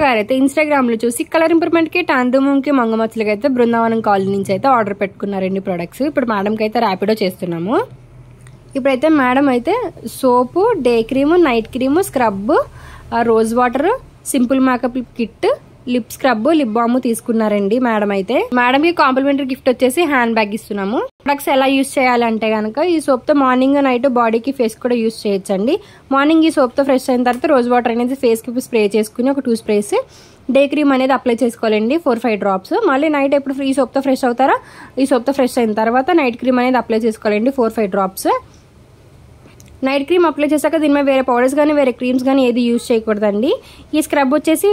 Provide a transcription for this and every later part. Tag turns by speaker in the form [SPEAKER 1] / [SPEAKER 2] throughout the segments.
[SPEAKER 1] గారైతే Instagram లో చూసి colour improvement కి టాన్ రిమూవ్ కి మంగమచ్చలకి అయితే బృందావనం కాలనీ నుంచి అయితే ఆర్డర్ పెట్టుకున్నారండి ప్రొడక్ట్స్. ఇప్పుడు మేడం కి అయితే ర్యాపిడో చేస్తున్నాము. ఇప్పుడైతే మేడం అయితే soap, day cream, night cream, scrub, rose water, simple makeup kit, lip scrub, lip balm తీసుకున్నారండి మేడం అయితే. మేడం కి కాంప్లిమెంటరీ గిఫ్ట్ వచ్చేసి హ్యాండ్ బ్యాగ్ ఇస్తున్నాము. ప్రొడక్ట్స్ ఎలా యూస్ చేయాలంటే కనుక ఈ సోప్ తో మార్నింగ్ నైట్ బాడీకి ఫేస్ కూడా యూస్ చేయొచ్చండి. మార్నింగ్ ఈ సోప్ తో ఫ్రెష్ అయిన తర్వాత రోజ్ వాటర్ అనేది ఫేస్ కి స్ప్రే చేసుకుని ఒక 2 స్ప్రేస్ డే క్రీమ్ అనేది అప్లై చేసుకోవాలండి 4-5 డ్రాప్స్. మళ్ళీ నైట్ ఎప్పుడు ఈ సోప్ తో ఫ్రెష్ అవుతారా ఈ సోప్ తో ఫ్రెష్ అయిన తర్వాత నైట్ క్రీమ్ అనేది అప్లై చేసుకోవాలండి 4-5 డ్రాప్స్. నైట్ క్రీమ్ అప్లై చేశాక దీని మీద వేరే పౌడర్స్ కానీ వేరే క్రీమ్స్ కానీ ఏది యూజ్ చేయకూడదండి. ఈ స్క్రబ్ వచ్చేసి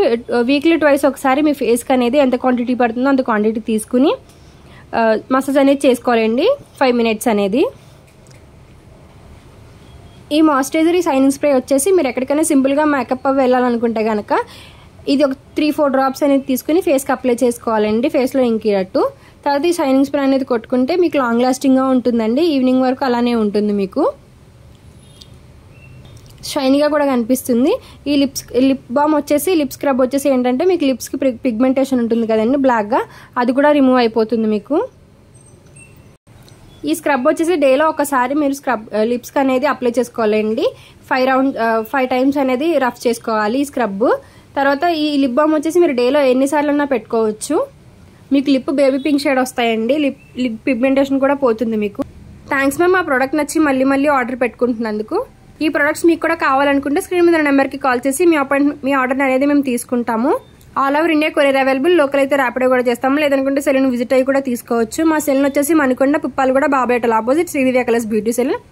[SPEAKER 1] వీక్లీ ట్వైస్ ఒకసారి మీ ఫేస్కి అనేది ఎంత క్వాంటిటీ పడుతుందో అంత క్వాంటిటీ తీసుకుని మసాజ్ అనేది చేసుకోవాలండి 5 minutes అనేది. ఈ మాయిశ్చరైజర్, ఈ షైనింగ్ స్ప్రే వచ్చేసి మీరు ఎక్కడికైనా సింపుల్గా మేకప్ వెళ్ళాలనుకుంటే కనుక ఇది ఒక 3-4 డ్రాప్స్ అనేది తీసుకుని ఫేస్కి అప్లై చేసుకోవాలండి ఫేస్లో ఇంకేటట్టు. తర్వాత ఈ షైనింగ్ స్ప్రే అనేది కొట్టుకుంటే మీకు లాంగ్ లాస్టింగ్గా ఉంటుందండి. ఈవినింగ్ వరకు అలానే ఉంటుంది, మీకు షైనీగా కూడా కనిపిస్తుంది. ఈ లిప్ బామ్ వచ్చేసి లిప్ స్క్రబ్ వచ్చేసి ఏంటంటే మీకు లిప్స్కి పిగ్మెంటేషన్ ఉంటుంది కదండి బ్లాక్గా, అది కూడా రిమూవ్ అయిపోతుంది మీకు. ఈ స్క్రబ్ వచ్చేసి డేలో ఒకసారి మీరు లిప్స్కి అనేది అప్లై చేసుకోవాలండి. 5 times అనేది రఫ్ చేసుకోవాలి ఈ స్క్రబ్. తర్వాత ఈ లిప్ బామ్ వచ్చేసి మీరు డేలో ఎన్నిసార్లు పెట్టుకోవచ్చు. మీకు లిప్ బేబీ పింక్ షేడ్ వస్తాయండి. లిప్ పిగ్మెంటేషన్ కూడా పోతుంది మీకు. థ్యాంక్స్ మ్యామ్, మా ప్రోడక్ట్ నచ్చి మళ్ళీ ఆర్డర్ పెట్టుకుంటున్నందుకు. ఈ ప్రొడక్ట్స్ మీకు కూడా కావాలనుకుంటే స్క్రీన్ మీద నెంబర్కి కాల్ చేసి మీ ఆర్డర్ అనేది మేము తీసుకుంటాము. All over India courier available. Local అయితే ర్యాపిడో కూడా చేస్తాము, లేదనుకుంటే సెలూన్ విజిట్ అయ్యి కూడా తీసుకోవచ్చు. మా సెలూన్ వచ్చేసి మణికొండ, పుప్పాలగూడ, బాబాయటల్ opposite Sridivya colours beauty salon.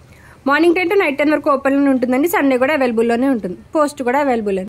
[SPEAKER 1] Morning 10 to night 10 వరకు ఓపెన్ ఉంటుందండి. సండే కూడా అవైలబుల్లోనే ఉంటుంది. పోస్ట్ కూడా అవైలబుల్.